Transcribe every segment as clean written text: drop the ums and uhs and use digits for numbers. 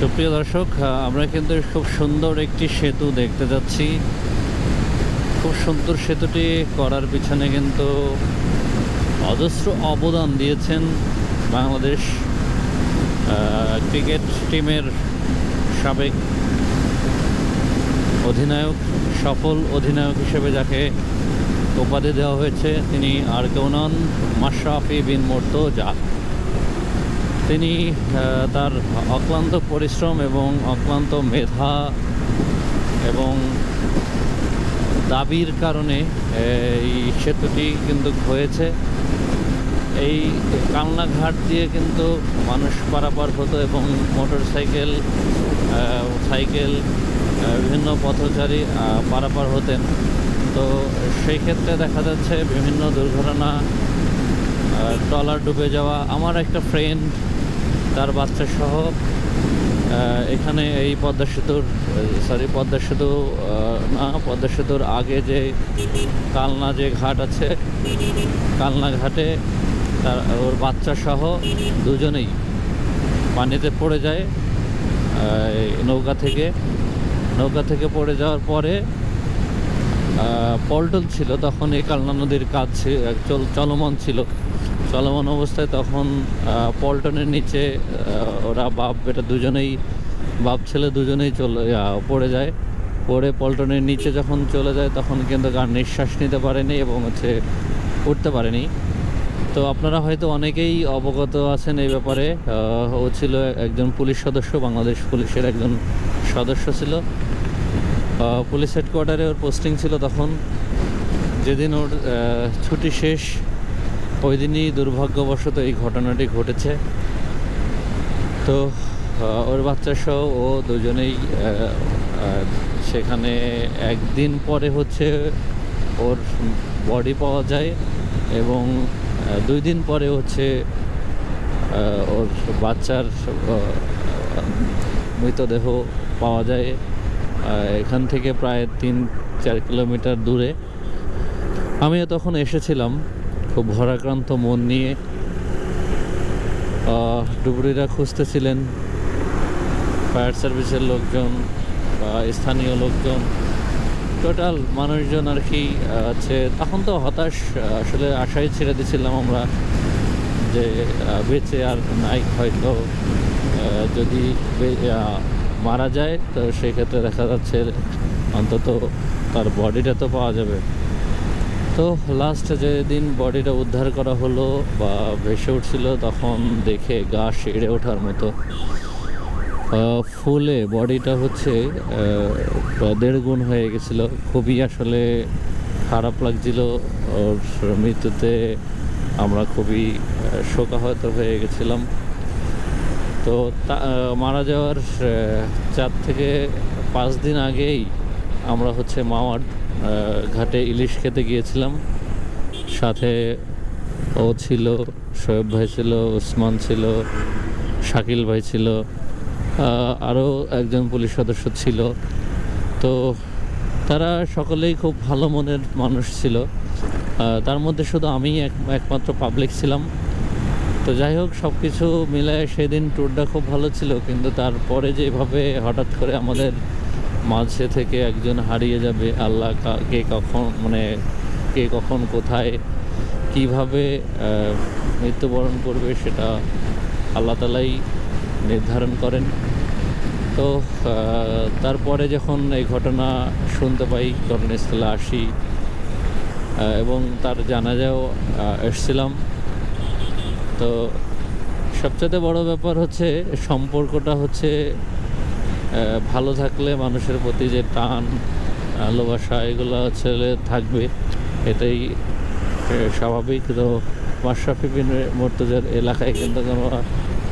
সুপ্রিয় দর্শক, আমরা কিন্তু খুব সুন্দর একটি সেতু দেখতে যাচ্ছি। খুব সুন্দর সেতুটি করার পিছনে কিন্তু অজস্র অবদান দিয়েছেন বাংলাদেশ ক্রিকেট টিমের সাবেক অধিনায়ক, সফল অধিনায়ক হিসেবে যাকে উপাধি দেওয়া হয়েছে, তিনি আর কেউ নন, মাশরাফি বিন মুর্তজা। তিনি তার অক্লান্ত পরিশ্রম এবং অক্লান্ত মেধা এবং দাবির কারণে এই সেতুটি কিন্তু হয়েছে। এই কালনা ঘাট দিয়ে কিন্তু মানুষ পারাপার হতো এবং মোটর সাইকেল বিভিন্ন পথচারী পারাপার হতেন। তো সেই ক্ষেত্রে দেখা যাচ্ছে বিভিন্ন দুর্ঘটনা, ট্রলার ডুবে যাওয়া। আমার একটা ফ্রেন্ড তার বাচ্চা সহ এখানে এই পদ্মা সেতুর আগে যে কালনা যে ঘাট আছে, কালনা ঘাটে ওর বাচ্চা সহ দুজনেই পানিতে পড়ে যায়। নৌকা থেকে পড়ে যাওয়ার পরে পল্টন ছিল তখন, এই কালনা নদীর কাজ চলমান অবস্থায় তখন পল্টনের নিচে ওরা বাপ ছেলে দুজনেই পড়ে পল্টনের নিচে যখন চলে যায় তখন কিন্তু নিঃশ্বাস নিতে পারেনি এবং উঠতে পারেনি। তো আপনারা হয়তো অনেকেই অবগত আছেন এই ব্যাপারে। ও ছিল একজন পুলিশ সদস্য, বাংলাদেশ পুলিশের একজন সদস্য ছিল। পুলিশ হেডকোয়ার্টারে ওর পোস্টিং ছিল তখন। যেদিন ওর ছুটি শেষ, ওই দিনই দুর্ভাগ্যবশত এই ঘটনাটি ঘটেছে। তো ওর বাচ্চা সহ ও দুজনেই সেখানে একদিন পরে ওর বডি পাওয়া যায় এবং 2 দিন পরে ওর বাচ্চার মৃতদেহ পাওয়া যায় এখান থেকে প্রায় 3-4 কিলোমিটার দূরে। আমিও তখন এসেছিলাম খুব ভারাক্রান্ত মন নিয়ে। ডুবুরিরা খুঁজতেছিলেন, ফায়ার সার্ভিসের লোকজন বা স্থানীয় লোকজন, টোটাল মানুষজন আর কি তখন তো হতাশ, আসলে আশাই ছেড়ে দিয়েছিলাম আমরা যে বেঁচে আর নাই, হয়তো যদি মারা যায় তো সেই ক্ষেত্রে দেখা যাচ্ছে অন্তত তার বডিটা তো পাওয়া যাবে। তো লাস্ট যেদিন বডিটা উদ্ধার করা হলো বা ভেসে উঠছিল তখন দেখে গা শিউরে ওঠার মতো। ফুলে বডিটা 1.5 গুণ হয়ে গেছিলো। খুবই আসলে খারাপ লাগছিল। ওর মৃত্যুতে আমরা খুবই শোকাহত হয়ে গেছিলাম। তো মারা যাওয়ার 4 থেকে 5 দিন আগেই আমরা মাওয়ার ঘাটে ইলিশ খেতে গিয়েছিলাম। সাথে ও ছিল, শোয়েব ভাই ছিল, ওসমান ছিল, শাকিল ভাই ছিল, আরও একজন পুলিশ সদস্য ছিল। তো তারা সকলেই খুব ভালো মনের মানুষ ছিল। তার মধ্যে শুধু আমি একমাত্র পাবলিক ছিলাম। তো যাই হোক, সব কিছু মিলায় সেদিন ট্যুরটা খুব ভালো ছিল। কিন্তু তারপরে যেভাবে হঠাৎ করে আমাদের মাঝে থেকে একজন হারিয়ে যাবে, আল্লাহ কে কখন কোথায় কিভাবে মৃত্যুবরণ করবে সেটা আল্লাহ তাআলাই নির্ধারণ করেন। তো তারপরে যখন এই ঘটনা শুনতে পাই, ঘটনাস্থলে আসি এবং তার জানাজাও এসেছিলাম। তো সবচেয়ে বড় ব্যাপার সম্পর্কটা ভালো থাকলে মানুষের প্রতি যে টান, ভালোবাসা, এগুলো থাকবে, এটাই স্বাভাবিক। তো মাশরাফি বিন মুর্তজার এলাকায় কিন্তু আমরা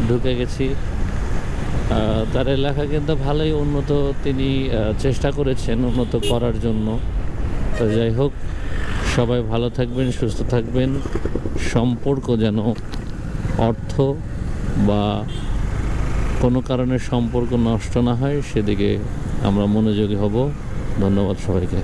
ঢুকে গেছি। তার এলাকা কিন্তু ভালোই উন্নত, তিনি চেষ্টা করেছেন উন্নত করার জন্য। তো যাই হোক, সবাই ভালো থাকবেন, সুস্থ থাকবেন। সম্পর্ক যেন অর্থ বা কোনো কারণে সম্পর্ক নষ্ট না হয় সেদিকে আমরা মনোযোগী হব। ধন্যবাদ সবাইকে।